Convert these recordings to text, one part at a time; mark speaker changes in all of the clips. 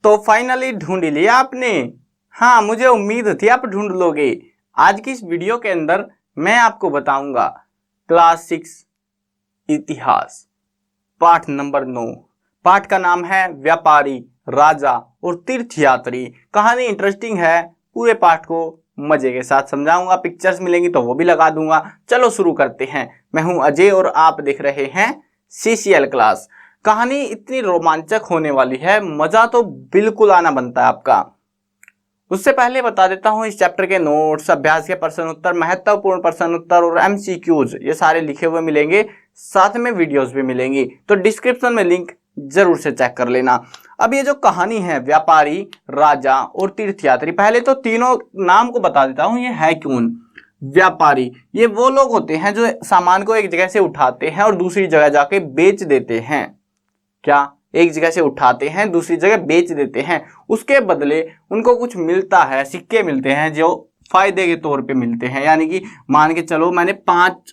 Speaker 1: तो फाइनली ढूंढ लिया आपने। हाँ, मुझे उम्मीद थी आप ढूंढ लोगे। आज की इस वीडियो के अंदर मैं आपको बताऊंगा क्लास 6 इतिहास पाठ नंबर 9। पाठ का नाम है व्यापारी, राजा और तीर्थयात्री। कहानी इंटरेस्टिंग है, पूरे पाठ को मजे के साथ समझाऊंगा, पिक्चर्स मिलेंगी तो वो भी लगा दूंगा। चलो शुरू करते हैं। मैं हूं अजय और आप देख रहे हैं CCL क्लास। कहानी इतनी रोमांचक होने वाली है, मजा तो बिल्कुल आना बनता है आपका। उससे पहले बता देता हूं, इस चैप्टर के नोट्स, अभ्यास के प्रश्न उत्तर, महत्वपूर्ण प्रश्न उत्तर और MCQs ये सारे लिखे हुए मिलेंगे, साथ में वीडियोस भी मिलेंगी, तो डिस्क्रिप्शन में लिंक जरूर से चेक कर लेना। अब ये जो कहानी है व्यापारी, राजा और तीर्थयात्री, पहले तो तीनों नाम को बता देता हूं, ये है कौन। व्यापारी ये वो लोग होते हैं जो सामान को एक जगह से उठाते हैं और दूसरी जगह जाके बेच देते हैं। क्या? एक जगह से उठाते हैं दूसरी जगह बेच देते हैं, उसके बदले उनको कुछ मिलता है, सिक्के मिलते हैं जो फायदे के तौर पे मिलते हैं। यानी कि मान के चलो मैंने 5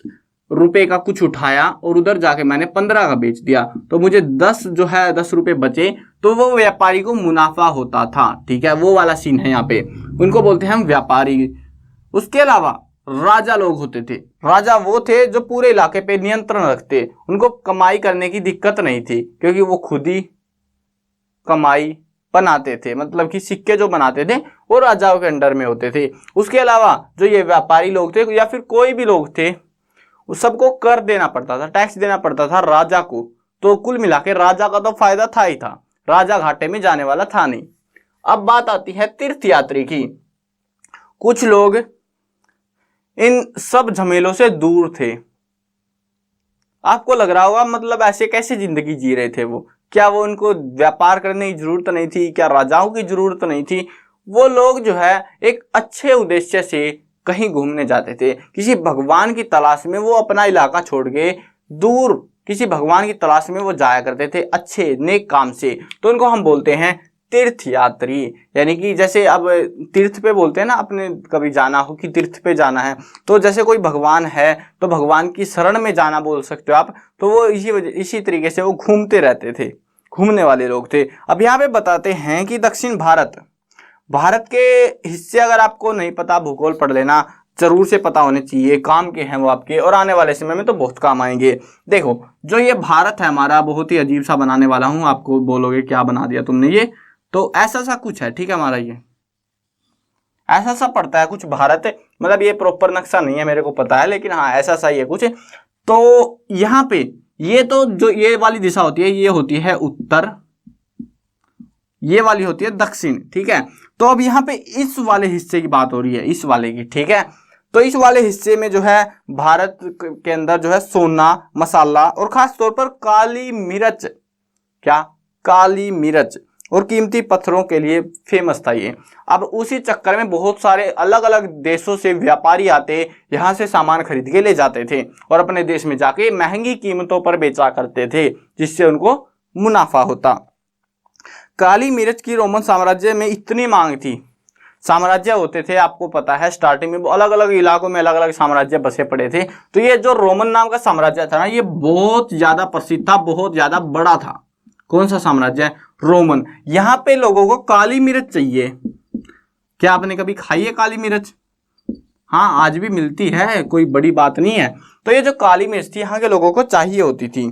Speaker 1: रुपए का कुछ उठाया और उधर जाके मैंने 15 का बेच दिया, तो मुझे 10 रुपए बचे, तो वो व्यापारी को मुनाफा होता था। ठीक है, वो वाला सीन है यहाँ पे, उनको बोलते हैं हम व्यापारी। उसके अलावा राजा लोग होते थे। राजा वो थे जो पूरे इलाके पे नियंत्रण रखते, उनको कमाई करने की दिक्कत नहीं थी क्योंकि वो खुद ही कमाई बनाते थे, मतलब कि सिक्के जो बनाते थे वो राजाओं के अंडर में होते थे। उसके अलावा जो ये व्यापारी लोग थे या फिर कोई भी लोग थे, उस सबको कर देना पड़ता था, टैक्स देना पड़ता था राजा को। तो कुल मिला के राजा का तो फायदा था ही था, राजा घाटे में जाने वाला था नहीं। अब बात आती है तीर्थयात्री की। कुछ लोग इन सब झमेलों से दूर थे। आपको लग रहा होगा मतलब ऐसे कैसे जिंदगी जी रहे थे वो? क्या वो उनको व्यापार करने की जरूरत नहीं थी? क्या राजाओं की जरूरत नहीं थी? वो लोग जो है एक अच्छे उद्देश्य से कहीं घूमने जाते थे, किसी भगवान की तलाश में। वो अपना इलाका छोड़ के दूर किसी भगवान की तलाश में वो जाया करते थे, अच्छे नेक काम से। तो उनको हम बोलते हैं तीर्थयात्री। यानी कि जैसे अब तीर्थ पे बोलते हैं ना, आपने कभी जाना हो कि तीर्थ पे जाना है, तो जैसे कोई भगवान है तो भगवान की शरण में जाना बोल सकते हो आप। तो वो इसी तरीके से वो घूमते रहते थे, घूमने वाले लोग थे। अब यहाँ पे बताते हैं कि दक्षिण भारत के हिस्से अगर आपको नहीं पता, भूगोल पढ़ लेना, जरूर से पता होने चाहिए, काम के हैं वो आपके, और आने वाले समय में तो बहुत काम आएंगे। देखो जो ये भारत है हमारा, बहुत ही अजीब सा बनाने वाला हूँ, आपको बोलोगे क्या बना दिया तुमने ये, तो ऐसा सा कुछ है। ठीक है, हमारा ये ऐसा सा पड़ता है कुछ भारत, मतलब ये प्रॉपर नक्शा नहीं है मेरे को पता है, लेकिन हाँ ऐसा सा ही है कुछ। तो यहाँ पे ये तो जो ये वाली दिशा होती है ये होती है उत्तर, ये वाली होती है दक्षिण। ठीक है, तो अब यहाँ पे इस वाले हिस्से की बात हो रही है, इस वाले की। ठीक है, तो इस वाले हिस्से में जो है भारत के अंदर जो है सोना, मसाला और खास तौर पर काली मिर्च, क्या काली मिर्च और कीमती पत्थरों के लिए फेमस था ये। अब उसी चक्कर में बहुत सारे अलग अलग देशों से व्यापारी आते, यहाँ से सामान खरीद के ले जाते थे और अपने देश में जाके महंगी कीमतों पर बेचा करते थे, जिससे उनको मुनाफा होता। काली मिर्च की रोमन साम्राज्य में इतनी मांग थी, साम्राज्य होते थे आपको पता है, स्टार्टिंग में अलग अलग इलाकों में अलग अलग साम्राज्य बसे पड़े थे। तो ये जो रोमन नाम का साम्राज्य था ना, ये बहुत ज्यादा प्रसिद्ध था, बहुत ज्यादा बड़ा था। कौन सा साम्राज्य? रोमन। यहाँ पे लोगों को काली मिर्च चाहिए। क्या आपने कभी खाई है काली मिर्च? हाँ, आज भी मिलती है, कोई बड़ी बात नहीं है। तो ये जो काली मिर्च थी यहाँ के लोगों को चाहिए होती थी,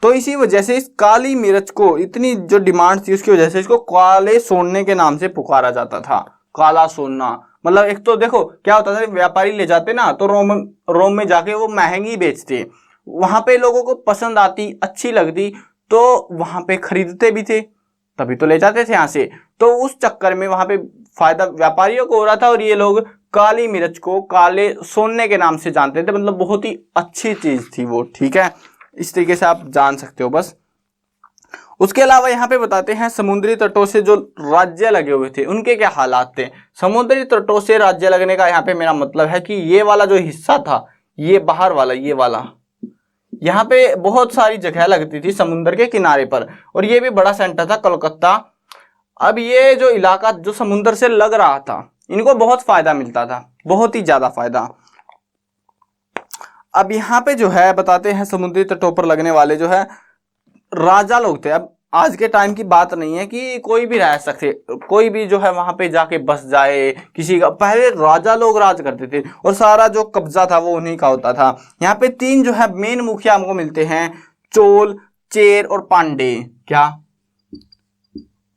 Speaker 1: तो इसी वजह से इस काली मिर्च को इतनी जो डिमांड थी, उसकी वजह से इसको काले सोने के नाम से पुकारा जाता था। काला सोना मतलब, एक तो देखो क्या होता था, व्यापारी ले जाते ना तो रोम में जाके वो महंगी बेचते, वहां पे लोगों को पसंद आती, अच्छी लगती, तो वहां पे खरीदते भी थे, तभी तो ले जाते थे यहाँ से। तो उस चक्कर में वहां पे फायदा व्यापारियों को हो रहा था, और ये लोग काली मिर्च को काले सोने के नाम से जानते थे, मतलब बहुत ही अच्छी चीज थी वो। ठीक है, इस तरीके से आप जान सकते हो बस। उसके अलावा यहाँ पे बताते हैं समुद्री तटों से जो राज्य लगे हुए थे उनके क्या हालात थे। समुद्री तटों से राज्य लगने का यहाँ पे मेरा मतलब है कि ये वाला जो हिस्सा था, ये बाहर वाला, ये वाला, यहाँ पे बहुत सारी जगह लगती थी समुद्र के किनारे पर, और ये भी बड़ा सेंटर था कोलकाता। अब ये जो इलाका जो समुद्र से लग रहा था, इनको बहुत फायदा मिलता था, बहुत ही ज्यादा फायदा। अब यहाँ पे जो है बताते हैं समुद्री तटों पर लगने वाले जो है राजा लोग थे। अब आज के टाइम की बात नहीं है कि कोई भी रह सकते, कोई भी जो है वहां पे जाके बस जाए किसी का। पहले राजा लोग राज करते थे और सारा जो कब्जा था वो उन्हीं का होता था। यहाँ पे तीन जो है मेन मुखिया हमको मिलते हैं, चोल, चेर और पांडे। क्या?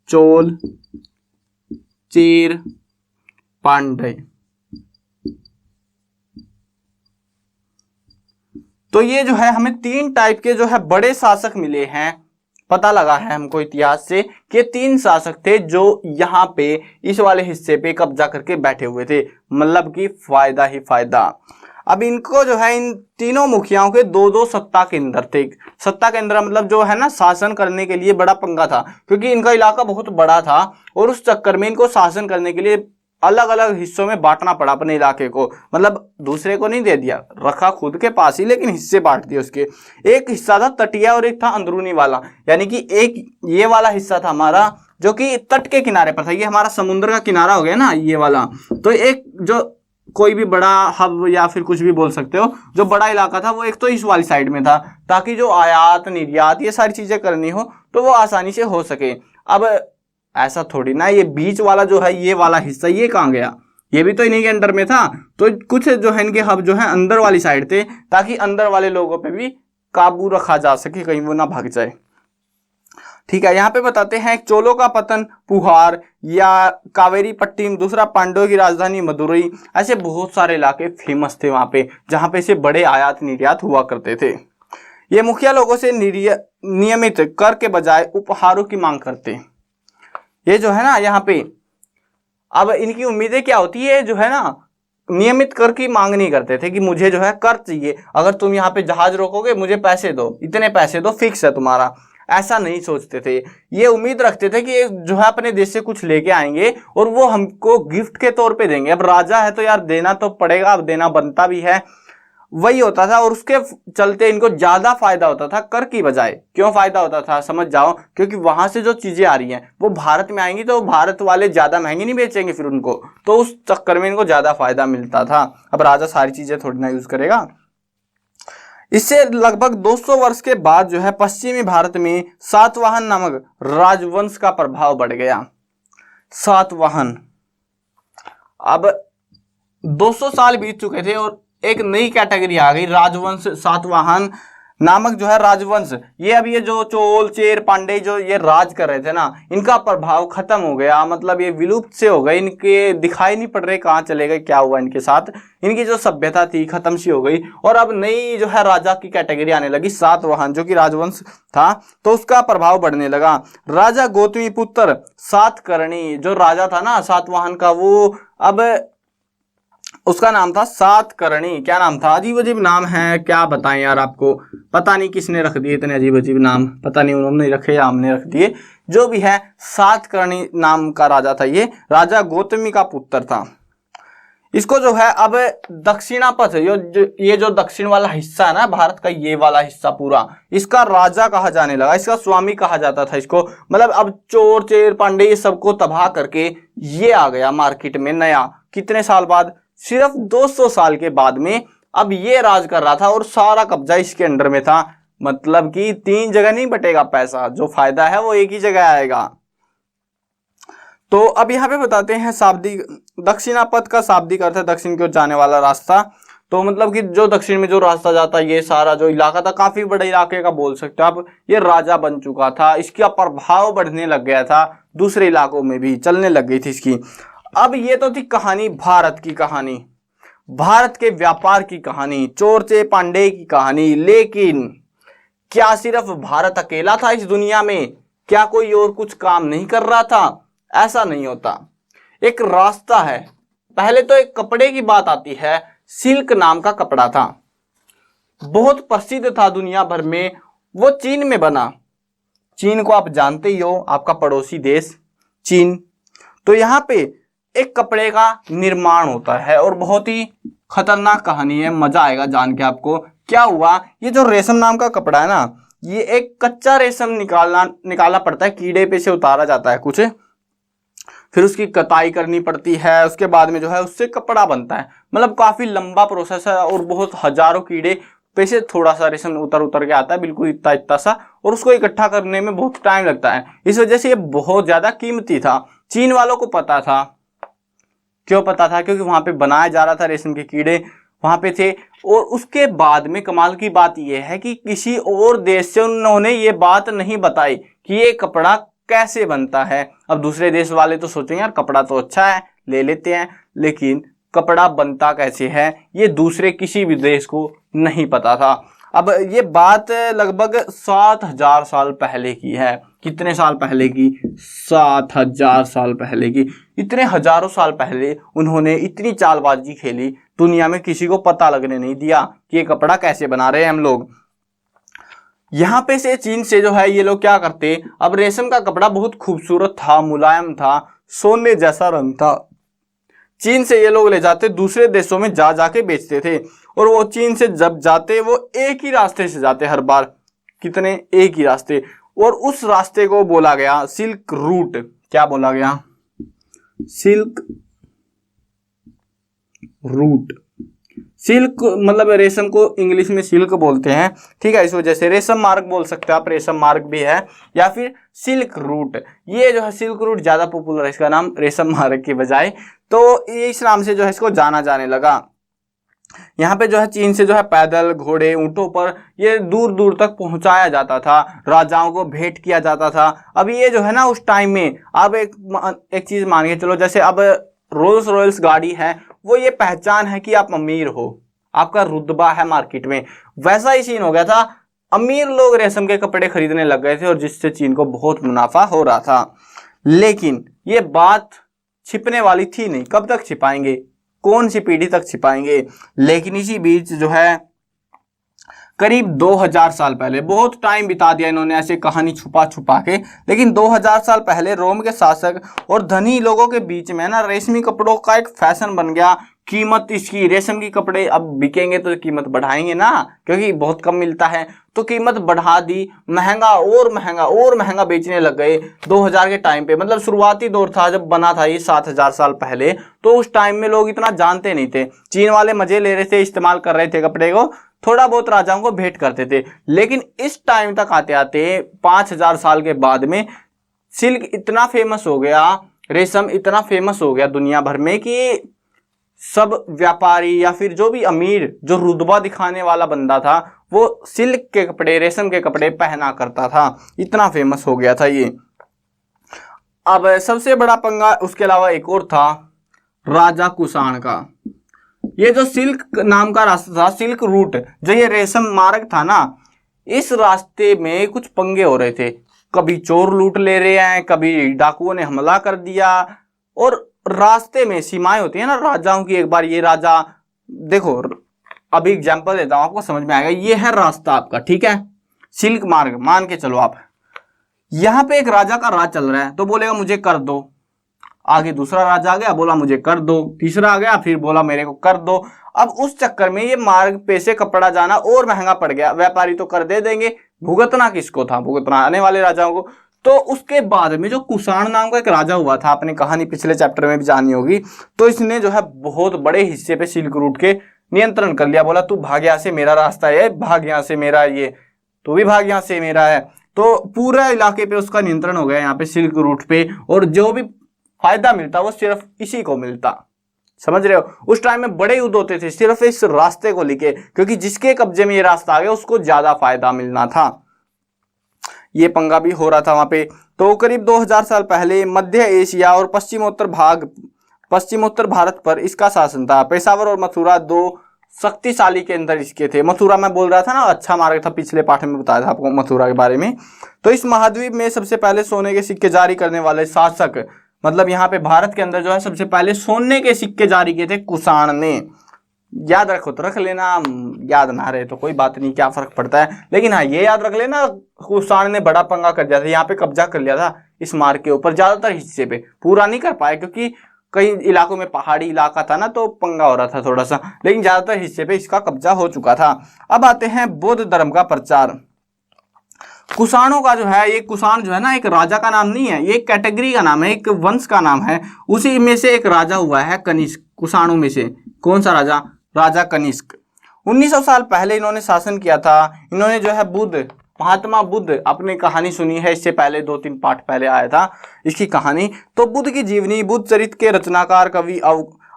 Speaker 1: चोल, चेर, पांडे। तो ये जो है हमें तीन टाइप के जो है बड़े शासक मिले हैं। पता लगा है हमको इतिहास से कि तीन शासक थे जो यहाँ पे इस वाले हिस्से पे कब्जा करके बैठे हुए थे, मतलब कि फायदा ही फायदा। अब इनको जो है इन तीनों मुखियाओं के दो दो सत्ता केंद्र थे। सत्ता केंद्र मतलब जो है ना शासन करने के लिए बड़ा पंगा था, क्योंकि इनका इलाका बहुत बड़ा था और उस चक्कर में इनको शासन करने के लिए अलग अलग हिस्सों में बांटना पड़ा अपने इलाके को। मतलब दूसरे को नहीं दे दिया, रखा खुद के पास ही, लेकिन हिस्से बांट दिए उसके। एक हिस्सा था तटिया और एक था अंदरूनी वाला, यानी कि एक ये वाला हिस्सा था हमारा जो कि तट के किनारे पर था। ये हमारा समुद्र का किनारा हो गया ना ये वाला। तो एक जो कोई भी बड़ा हब या फिर कुछ भी बोल सकते हो, जो बड़ा इलाका था वो एक तो इस वाली साइड में था, ताकि जो आयात निर्यात ये सारी चीजें करनी हो तो वो आसानी से हो सके। अब ऐसा थोड़ी ना ये बीच वाला जो है ये वाला हिस्सा ये कहाँ गया, ये भी तो इन्हीं के अंडर में था। तो कुछ जो है इनके हब जो है अंदर वाली साइड थे, ताकि अंदर वाले लोगों पे भी काबू रखा जा सके, कहीं वो ना भाग जाए। ठीक है, यहाँ पे बताते हैं चोलों का पतन पुहार या कावेरी पट्टिम, दूसरा पांडवों की राजधानी मदुरई। ऐसे बहुत सारे इलाके फेमस थे वहां पे, जहां पे से बड़े आयात निर्यात हुआ करते थे। ये मुखिया लोगों से नियमित कर के बजाय उपहारों की मांग करते। ये जो है ना यहाँ पे अब इनकी उम्मीदें क्या होती है, जो है ना नियमित कर की मांग नहीं करते थे कि मुझे जो है कर चाहिए, अगर तुम यहाँ पे जहाज रोकोगे मुझे पैसे दो, इतने पैसे दो, फिक्स है तुम्हारा। ऐसा नहीं सोचते थे। ये उम्मीद रखते थे कि ये जो है अपने देश से कुछ लेके आएंगे और वो हमको गिफ्ट के तौर पे देंगे। अब राजा है तो यार देना तो पड़ेगा, अब देना बनता भी है, वही होता था। और उसके चलते इनको ज्यादा फायदा होता था कर की बजाय। क्यों फायदा होता था समझ जाओ, क्योंकि वहां से जो चीजें आ रही हैं वो भारत में आएंगी तो भारत वाले ज्यादा महंगी नहीं बेचेंगे फिर उनको, तो उस चक्कर में इनको ज्यादा फायदा मिलता था। अब राजा सारी चीजें थोड़ी ना यूज करेगा। इससे लगभग 200 वर्ष के बाद जो है पश्चिमी भारत में सातवाहन नामक राजवंश का प्रभाव बढ़ गया। सातवाहन, अब 200 साल बीत चुके थे और एक नई कैटेगरी आ गई, राजवंश। सातवाहन नामक जो है राजवंश, ये अब ये जो चोल, चेर, पांडे जो ये राज कर रहे थे ना, इनका प्रभाव खत्म हो गया। मतलब ये विलुप्त से हो गए, इनके दिखाई नहीं पड़ रहे कहाँ चले गए, क्या हुआ इनके साथ। इनकी जो सभ्यता थी खत्म सी हो गई और अब नई जो है राजा की कैटेगरी आने लगी, सातवाहन, जो कि राजवंश था, तो उसका प्रभाव बढ़ने लगा। राजा गौतमी पुत्र सातकर्णी जो राजा था ना सातवाहन का, वो अब उसका नाम था सातकर्णी। क्या नाम था, अजीब अजीब नाम है, क्या बताएं यार आपको, पता नहीं किसने रख दिए इतने अजीब अजीब नाम, पता नहीं उन्होंने रखे या हमने रख दिए, जो भी है सातकर्णी नाम का राजा था। ये राजा गौतमी का पुत्र था। इसको जो है अब दक्षिणापथ, ये जो दक्षिण वाला हिस्सा है ना भारत का, ये वाला हिस्सा पूरा, इसका राजा कहा जाने लगा, इसका स्वामी कहा जाता था इसको। मतलब अब चोर, चेर, पांडे ये सबको तबाह करके ये आ गया मार्केट में नया। कितने साल बाद, सिर्फ 200 साल के बाद में अब ये राज कर रहा था और सारा कब्जा इसके अंडर में था। मतलब कि तीन जगह नहीं बटेगा पैसा, जो फायदा है वो एक ही जगह आएगा। तो अब यहाँ पे बताते हैं शाब्दिक, दक्षिणापथ का शाब्दिक अर्थ है दक्षिण की ओर जाने वाला रास्ता। तो मतलब कि जो दक्षिण में जो रास्ता जाता है, ये सारा जो इलाका था काफी बड़े इलाके का बोल सकते हो आप, ये राजा बन चुका था, इसका प्रभाव बढ़ने लग गया था, दूसरे इलाकों में भी चलने लग गई थी इसकी। अब ये तो थी कहानी भारत की कहानी, भारत के व्यापार की कहानी, चोर चे पांडे की कहानी। लेकिन क्या सिर्फ भारत अकेला था इस दुनिया में? क्या कोई और कुछ काम नहीं कर रहा था? ऐसा नहीं होता, एक रास्ता है। पहले तो एक कपड़े की बात आती है, सिल्क नाम का कपड़ा था, बहुत प्रसिद्ध था दुनिया भर में, वो चीन में बना। चीन को आप जानते ही हो, आपका पड़ोसी देश चीन। तो यहाँ पे एक कपड़े का निर्माण होता है और बहुत ही खतरनाक कहानी है, मजा आएगा जान के आपको। क्या हुआ, ये जो रेशम नाम का कपड़ा है ना, ये एक कच्चा रेशम निकालना पड़ता है, कीड़े पे से उतारा जाता है कुछ, फिर उसकी कताई करनी पड़ती है, उसके बाद में जो है उससे कपड़ा बनता है। मतलब काफी लंबा प्रोसेस है और बहुत हजारों कीड़े पे से थोड़ा सा रेशम उतर के आता है, बिल्कुल इतना इतना सा, और उसको इकट्ठा करने में बहुत टाइम लगता है। इस वजह से ये बहुत ज्यादा कीमती था। चीन वालों को पता था। क्यों पता था? क्योंकि वहां पे बनाया जा रहा था, रेशम के कीड़े वहां पे थे। और उसके बाद में कमाल की बात यह है कि किसी और देश से उन्होंने ये बात नहीं बताई कि ये कपड़ा कैसे बनता है। अब दूसरे देश वाले तो सोचेंगे यार कपड़ा तो अच्छा है, ले लेते हैं, लेकिन कपड़ा बनता कैसे है ये दूसरे किसी भी देश को नहीं पता था। अब ये बात लगभग 7000 साल पहले की है। कितने साल पहले की? 7000 साल पहले की। इतने हजारों साल पहले उन्होंने इतनी चालबाजी खेली, दुनिया में किसी को पता लगने नहीं दिया कि ये कपड़ा कैसे बना रहे हैं हम लोग। यहाँ पे से चीन से जो है ये लोग क्या करते, अब रेशम का कपड़ा बहुत खूबसूरत था, मुलायम था, सोने जैसा रंग था। चीन से ये लोग ले जाते, दूसरे देशों में जा जाके बेचते थे। और वो चीन से जब जाते वो एक ही रास्ते से जाते हर बार। कितने? एक ही रास्ते। और उस रास्ते को बोला गया सिल्क रूट। क्या बोला गया? Silk route. सिल्क मतलब रेशम को इंग्लिश में सिल्क बोलते हैं, ठीक है। इस वजह से रेशम मार्ग बोल सकते हो आप, रेशम मार्ग भी है, या फिर सिल्क रूट। ये जो है सिल्क रूट ज्यादा पॉपुलर है, इसका नाम रेशम मार्ग की बजाय, तो ये इस नाम से जो है इसको जाना जाने लगा। यहाँ पे जो है चीन से जो है पैदल, घोड़े, ऊंटों पर ये दूर दूर तक पहुंचाया जाता था, राजाओं को भेंट किया जाता था। अब ये जो है ना उस टाइम में, अब एक चीज मान के चलो, जैसे अब रोल्स रॉयल्स गाड़ी है, वो ये पहचान है कि आप अमीर हो, आपका रुतबा है मार्केट में। वैसा ही सीन हो गया था, अमीर लोग रेशम के कपड़े खरीदने लग गए थे और जिससे चीन को बहुत मुनाफा हो रहा था। लेकिन ये बात छिपने वाली थी नहीं। कब तक छिपाएंगे? कौन सी पीढ़ी तक छिपाएंगे? लेकिन इसी बीच जो है करीब 2000 साल पहले, बहुत टाइम बिता दिया इन्होंने ऐसे कहानी छुपा छुपा के, लेकिन 2000 साल पहले रोम के शासक और धनी लोगों के बीच में ना रेशमी कपड़ों का एक फैशन बन गया। कीमत इसकी, रेशम की कपड़े अब बिकेंगे तो कीमत बढ़ाएंगे ना, क्योंकि बहुत कम मिलता है, तो कीमत बढ़ा दी, महंगा और महंगा और महंगा बेचने लग गए 2000 के टाइम पे। मतलब शुरुआती दौर था जब बना था ये 7000 साल पहले, तो उस टाइम में लोग इतना जानते नहीं थे। चीन वाले मजे ले रहे थे, इस्तेमाल कर रहे थे कपड़े को, थोड़ा बहुत राजाओं को भेंट करते थे। लेकिन इस टाइम तक आते आते 5000 साल के बाद में सिल्क इतना फेमस हो गया, रेशम इतना फेमस हो गया दुनिया भर में कि सब व्यापारी या फिर जो भी अमीर, जो रुतबा दिखाने वाला बंदा था, वो सिल्क के कपड़े, रेशम के कपड़े पहना करता था। इतना फेमस हो गया था ये। अब सबसे बड़ा पंगा उसके अलावा एक और था, राजा कुषाण का। ये जो सिल्क नाम का रास्ता था, सिल्क रूट, जो ये रेशम मार्ग था ना, इस रास्ते में कुछ पंगे हो रहे थे। कभी चोर लूट ले रहे हैं, कभी डाकुओं ने हमला कर दिया। और रास्ते में सीमाएं होती है ना राजाओं की। एक बार ये राजा, देखो अभी एग्जांपल देता हूं आपको समझ में आएगा। ये है रास्ता आपका, ठीक है, सिल्क मार्ग मान के चलो आप। यहां पे एक राजा का राज चल रहा है, तो बोलेगा मुझे कर दो। आगे दूसरा राजा आ गया, बोला मुझे कर दो। तीसरा आ गया, फिर बोला मेरे को कर दो। अब उस चक्कर में ये मार्ग पे से कपड़ा जाना और महंगा पड़ गया। व्यापारी तो कर दे देंगे, भुगतना किसको था? भुगतना आने वाले राजाओं को। तो उसके बाद में जो कुषाण नाम का एक राजा हुआ था, आपने कहानी पिछले चैप्टर में भी जानी होगी, तो इसने जो है बहुत बड़े हिस्से पे सिल्क रूट के नियंत्रण कर लिया। बोला तू भाग यहाँ से, मेरा रास्ता है, भाग यहाँ से, मेरा ये, तू भी भाग यहाँ से, मेरा है। तो पूरा इलाके पे उसका नियंत्रण हो गया यहाँ पे सिल्क रूट पे, और जो भी फायदा मिलता वो सिर्फ इसी को मिलता। समझ रहे हो? उस टाइम में बड़े युद्ध होते थे सिर्फ इस रास्ते को लेके, क्योंकि जिसके कब्जे में ये रास्ता आ गया उसको ज्यादा फायदा मिलना था। ये पंगा भी हो रहा था वहां पे। तो करीब 2000 साल पहले मध्य एशिया और पश्चिमोत्तर भारत पर इसका शासन था। पेशावर और मथुरा दो शक्तिशाली के अंदर इसके थे। मथुरा मैं बोल रहा था ना, अच्छा मार्ग था, पिछले पाठ में बताया था आपको मथुरा के बारे में। तो इस महाद्वीप में सबसे पहले सोने के सिक्के जारी करने वाले शासक, मतलब यहाँ पे भारत के अंदर जो है सबसे पहले सोने के सिक्के जारी किए थे कुषाण ने। याद रखो तो रख लेना, याद ना रहे तो कोई बात नहीं, क्या फर्क पड़ता है। लेकिन हाँ ये याद रख लेना, कुषाण ने बड़ा पंगा कर दिया था, यहाँ पे कब्जा कर लिया था इस मार्ग के ऊपर। ज्यादातर हिस्से पे पूरा नहीं कर पाए, क्योंकि कई इलाकों में पहाड़ी इलाका था ना, तो पंगा हो रहा था थोड़ा सा, लेकिन ज्यादातर हिस्से पे इसका कब्जा हो चुका था। अब आते हैं बौद्ध धर्म का प्रचार। कुषाणों का जो है, ये कुषाण जो है ना एक राजा का नाम नहीं है, ये एक कैटेगरी का नाम है, एक वंश का नाम है। उसी में से एक राजा हुआ है कनिष्क। कुषाणों में से कौन सा राजा? राजा कनिष्क। 1900 साल पहले इन्होंने शासन किया था। इन्होंने जो है बुद्ध महात्मा बुद्ध, आपने कहानी सुनी है इससे पहले, 2-3 पाठ पहले आया था इसकी कहानी। तो बुद्ध की जीवनी, बुद्ध चरित्र के रचनाकार कवि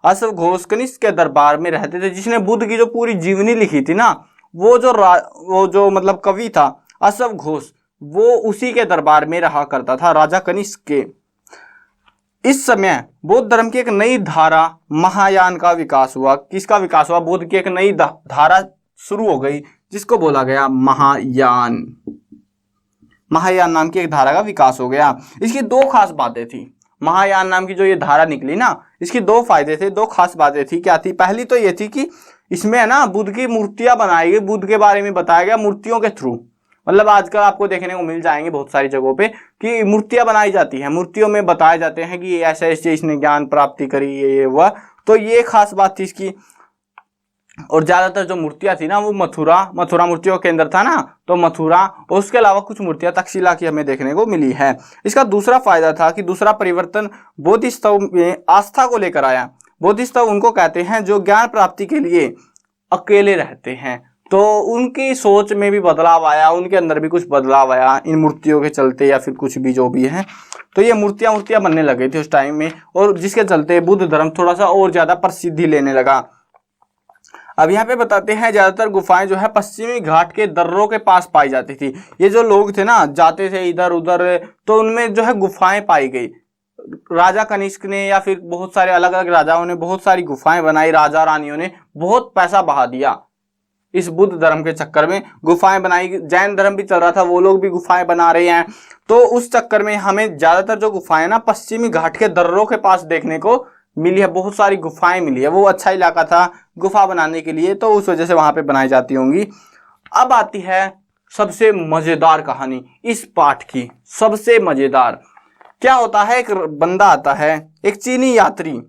Speaker 1: अश्व घोष कनिष्क के दरबार में रहते थे, जिसने बुद्ध की जो पूरी जीवनी लिखी थी ना, वो जो मतलब कवि था अश्व घोष, वो उसी के दरबार में रहा करता था, राजा कनिष्क के। इस समय बौद्ध धर्म की एक नई धारा महायान का विकास हुआ। किसका विकास हुआ? बुद्ध की एक नई धारा शुरू हो गई, जिसको बोला गया महायान। महायान नाम की एक धारा का विकास हो गया। इसकी 2 खास बातें थी। महायान नाम की जो ये धारा निकली ना, इसकी 2 फायदे थे, 2 खास बातें थी। क्या थी? पहली तो ये थी कि इसमें है ना बुद्ध की मूर्तियां बनाई गई, बुद्ध के बारे में बताया गया मूर्तियों के थ्रू। मतलब आजकल आपको देखने को मिल जाएंगे बहुत सारी जगहों पे कि मूर्तियां बनाई जाती हैं, मूर्तियों में बताए जाते हैं कि ऐसे ऐसे इसने ज्ञान प्राप्ति करी, ये वह। तो ये खास बात थी इसकी। और ज्यादातर जो मूर्तियां थी ना, वो मथुरा मूर्तियों के अंदर था ना, तो मथुरा, और उसके अलावा कुछ मूर्तियां तक्षशिला की हमें देखने को मिली है। इसका दूसरा फायदा था कि दूसरा परिवर्तन बोधिसत्व में आस्था को लेकर आया। बोधिसत्व उनको कहते हैं जो ज्ञान प्राप्ति के लिए अकेले रहते हैं। तो उनकी सोच में भी बदलाव आया, उनके अंदर भी कुछ बदलाव आया इन मूर्तियों के चलते, या फिर कुछ भी जो भी है। तो ये मूर्तियां बनने लगी थी उस टाइम में, और जिसके चलते बुद्ध धर्म थोड़ा सा और ज्यादा प्रसिद्धि लेने लगा। अब यहाँ पे बताते हैं ज्यादातर गुफाएं जो है पश्चिमी घाट के दर्रों के पास पाई जाती थी। ये जो लोग थे ना, जाते थे इधर उधर, तो उनमें जो है गुफाएं पाई गई। राजा कनिष्क ने या फिर बहुत सारे अलग अलग राजाओं ने बहुत सारी गुफाएं बनाई, राजा रानियों ने बहुत पैसा बहा दिया इस बुद्ध धर्म के चक्कर में, गुफाएं बनाई। जैन धर्म भी चल रहा था, वो लोग भी गुफाएं बना रहे हैं। तो उस चक्कर में हमें ज्यादातर जो गुफाएं ना पश्चिमी घाट के दर्रों के पास देखने को मिली है, बहुत सारी गुफाएं मिली है। वो अच्छा इलाका था गुफा बनाने के लिए, तो उस वजह से वहां पे बनाई जाती होंगी। अब आती है सबसे मजेदार कहानी इस पाठ की, सबसे मजेदार। क्या होता है, एक बंदा आता है, एक चीनी यात्री,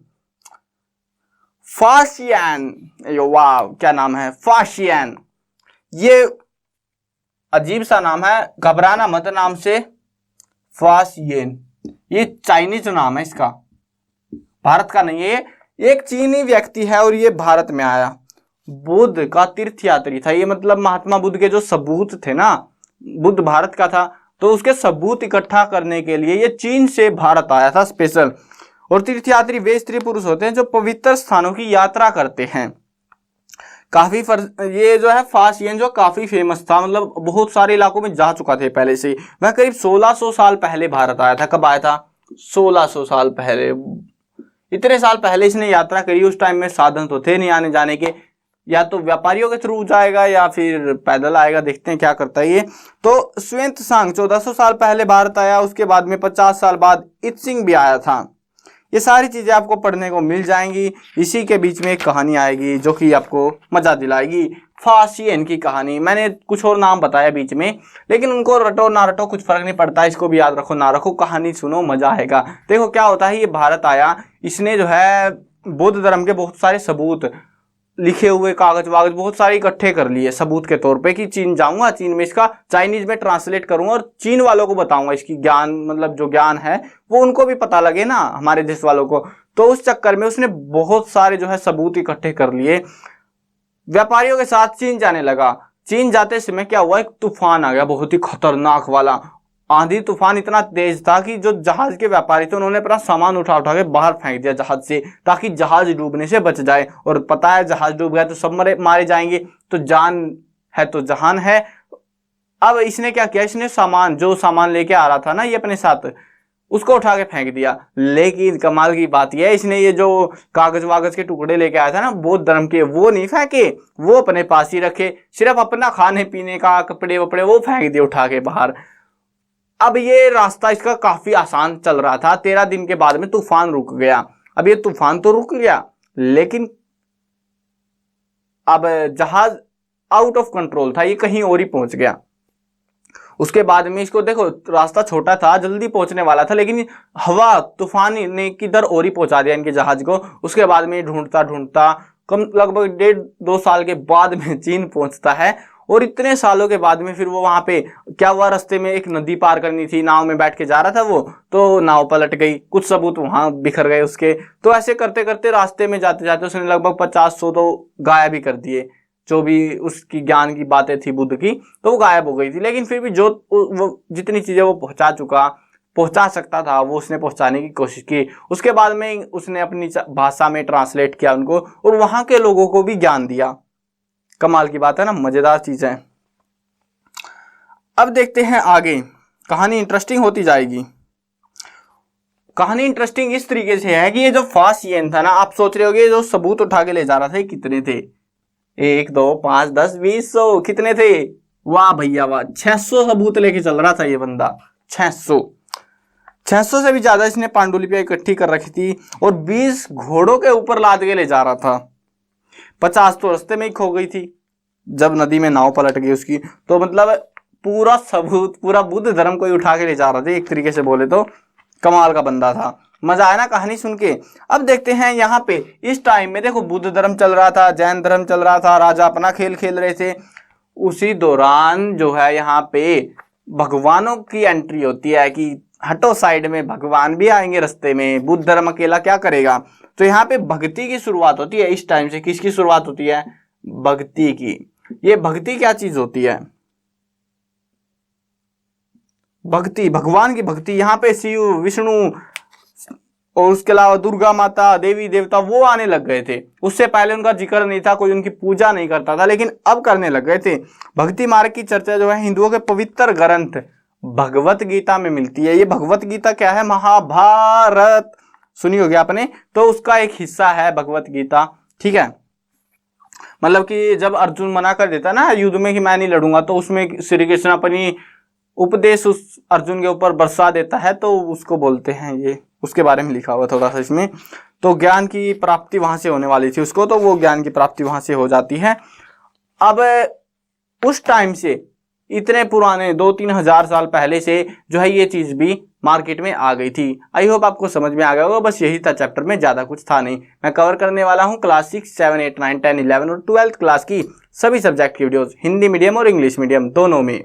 Speaker 1: फाशियान, वाह क्या नाम है, फाशियान। ये अजीब सा नाम है, घबराना मत नाम से, फाशियन। ये चाइनीज नाम है इसका, भारत का नहीं है। एक चीनी व्यक्ति है और ये भारत में आया, बुद्ध का तीर्थ यात्री था ये। मतलब महात्मा बुद्ध के जो सबूत थे ना, बुद्ध भारत का था, तो उसके सबूत इकट्ठा करने के लिए ये चीन से भारत आया था स्पेशल। और तीर्थयात्री वे स्त्री पुरुष होते हैं जो पवित्र स्थानों की यात्रा करते हैं। काफी ये जो है फाशियन जो काफी फेमस था, मतलब बहुत सारे इलाकों में जा चुका थे पहले से। वह करीब 1600 साल पहले भारत आया था। कब आया था? 1600 साल पहले। इतने साल पहले इसने यात्रा करी। उस टाइम में साधन तो थे नहीं आने जाने के, या तो व्यापारियों के थ्रू जाएगा या फिर पैदल आएगा, देखते हैं क्या करता है ये। तो xuanzang 1400 साल पहले भारत आया। उसके बाद में 50 साल बाद इत्सिंग भी आया था। ये सारी चीजें आपको पढ़ने को मिल जाएंगी। इसी के बीच में एक कहानी आएगी जो कि आपको मजा दिलाएगी, फाशियन की कहानी। मैंने कुछ और नाम बताया बीच में, लेकिन उनको रटो ना रटो कुछ फर्क नहीं पड़ता, इसको भी याद रखो ना रखो, कहानी सुनो मजा आएगा। देखो क्या होता है, ये भारत आया, इसने जो है बौद्ध धर्म के बहुत सारे सबूत, लिखे हुए कागज वागज बहुत सारे इकट्ठे कर लिए सबूत के तौर पे कि चीन जाऊंगा, चीन में इसका चाइनीज में ट्रांसलेट करूंगा और चीन वालों को बताऊंगा इसकी ज्ञान, मतलब जो ज्ञान है वो उनको भी पता लगे ना, हमारे देश वालों को। तो उस चक्कर में उसने बहुत सारे जो है सबूत इकट्ठे कर लिए। व्यापारियों के साथ चीन जाने लगा। चीन जाते समय क्या हुआ, एक तूफान आ गया, बहुत ही खतरनाक वाला आंधी तूफान। इतना तेज था कि जो जहाज के व्यापारी थे उन्होंने अपना सामान उठा उठा के बाहर फेंक दिया जहाज से, ताकि जहाज डूबने से बच जाए। और पता है जहाज डूब गया तो सब मारे जाएंगे, तो जान है तो जहान है। अब इसने क्या किया, इसने जो सामान लेके आ रहा था ना ये अपने साथ, उसको उठा के फेंक दिया। लेकिन कमाल की बात यह है, इसने ये जो कागज वागज के टुकड़े लेके आया था ना बौद्ध धर्म के, वो नहीं फेंके, वो अपने पास ही रखे। सिर्फ अपना खाने पीने का कपड़े वपड़े वो फेंक दिए उठा के बाहर। अब ये रास्ता इसका काफी आसान चल रहा था। 13 दिन के बाद में तूफान रुक गया। अब ये तूफान तो रुक गया, लेकिन अब जहाज आउट ऑफ कंट्रोल था, ये कहीं और ही पहुंच गया। उसके बाद में इसको देखो, रास्ता छोटा था, जल्दी पहुंचने वाला था, लेकिन हवा तूफान ने किधर और ही पहुंचा दिया इनके जहाज को। उसके बाद में ढूंढता ढूंढता लगभग 1.5-2 साल के बाद में चीन पहुंचता है। और इतने सालों के बाद में फिर वो वहां पे क्या हुआ, रास्ते में एक नदी पार करनी थी, नाव में बैठ के जा रहा था वो, तो नाव पलट गई, कुछ सबूत वहां बिखर गए उसके। तो ऐसे करते करते रास्ते में जाते जाते उसने लगभग 50-100 तो गायब भी कर दिए। जो भी उसकी ज्ञान की बातें थी बुद्ध की, तो वो गायब हो गई थी। लेकिन फिर भी जो वो जितनी चीजें वो पहुंचा सकता था वो उसने पहुंचाने की कोशिश की। उसके बाद में उसने अपनी भाषा में ट्रांसलेट किया उनको और वहां के लोगों को भी ज्ञान दिया। कमाल की बात है ना, मजेदार चीज है। अब देखते हैं आगे, कहानी इंटरेस्टिंग होती जाएगी। कहानी इंटरेस्टिंग इस तरीके से है कि ये जो फासियन था ना, आप सोच रहे होगे जो सबूत उठा के ले जा रहा था कितने थे, 1 2 5 10 20 100 कितने थे, वाह भैया वाह, 600 सबूत लेके चल रहा था ये बंदा। 600 से भी ज्यादा इसने पांडुलिपियां इकट्ठी कर रखी थी और 20 घोड़ों के ऊपर लाद के ले जा रहा था। 50 तो रास्ते में ही खो गई थी जब नदी में नाव पलट गई उसकी। तो मतलब पूरा सबूत, पूरा बुद्ध धर्म को ही उठा के ले जा रहा था एक तरीके से बोले तो। कमाल का बंदा था। मजा आया ना कहानी सुन के। अब देखते हैं यहाँ पे इस टाइम में देखो बुद्ध धर्म चल रहा था, जैन धर्म चल रहा था, राजा अपना खेल खेल रहे थे। उसी दौरान जो है यहाँ पे भगवानों की एंट्री होती है कि हटो साइड में, भगवान भी आएंगे रास्ते में, बुद्ध धर्म अकेला क्या करेगा। तो यहाँ पे भक्ति की शुरुआत होती है इस टाइम से। किसकी शुरुआत होती है? भक्ति की। ये भक्ति क्या चीज होती है? भक्ति, भगवान की भक्ति। यहाँ पे शिव, विष्णु और उसके अलावा दुर्गा माता, देवी देवता वो आने लग गए थे। उससे पहले उनका जिक्र नहीं था, कोई उनकी पूजा नहीं करता था, लेकिन अब करने लग गए थे। भक्ति मार्ग की चर्चा जो है हिंदुओं के पवित्र ग्रंथ भगवत गीता में मिलती है। ये भगवत गीता क्या है? महाभारत सुनी होगी आपने, तो उसका एक हिस्सा है भगवत गीता। ठीक है, मतलब कि जब अर्जुन मना कर देता ना युद्ध में कि मैं नहीं लड़ूंगा, तो उसमें श्री कृष्ण अपनी उपदेश उस अर्जुन के ऊपर बरसा देता है, तो उसको बोलते हैं, ये उसके बारे में लिखा हुआ थोड़ा सा इसमें। तो ज्ञान की प्राप्ति वहां से होने वाली थी उसको, तो वो ज्ञान की प्राप्ति वहां से हो जाती है। अब उस टाइम से इतने पुराने 2-3 हजार साल पहले से जो है ये चीज भी मार्केट में आ गई थी। आई होप आपको समझ में आ गया होगा। बस यही था चैप्टर में, ज्यादा कुछ था नहीं। मैं कवर करने वाला हूँ क्लास 6, 7, 8, 9, 10, 11 और 12th क्लास की सभी सब्जेक्ट की वीडियोस, हिंदी मीडियम और इंग्लिश मीडियम दोनों में।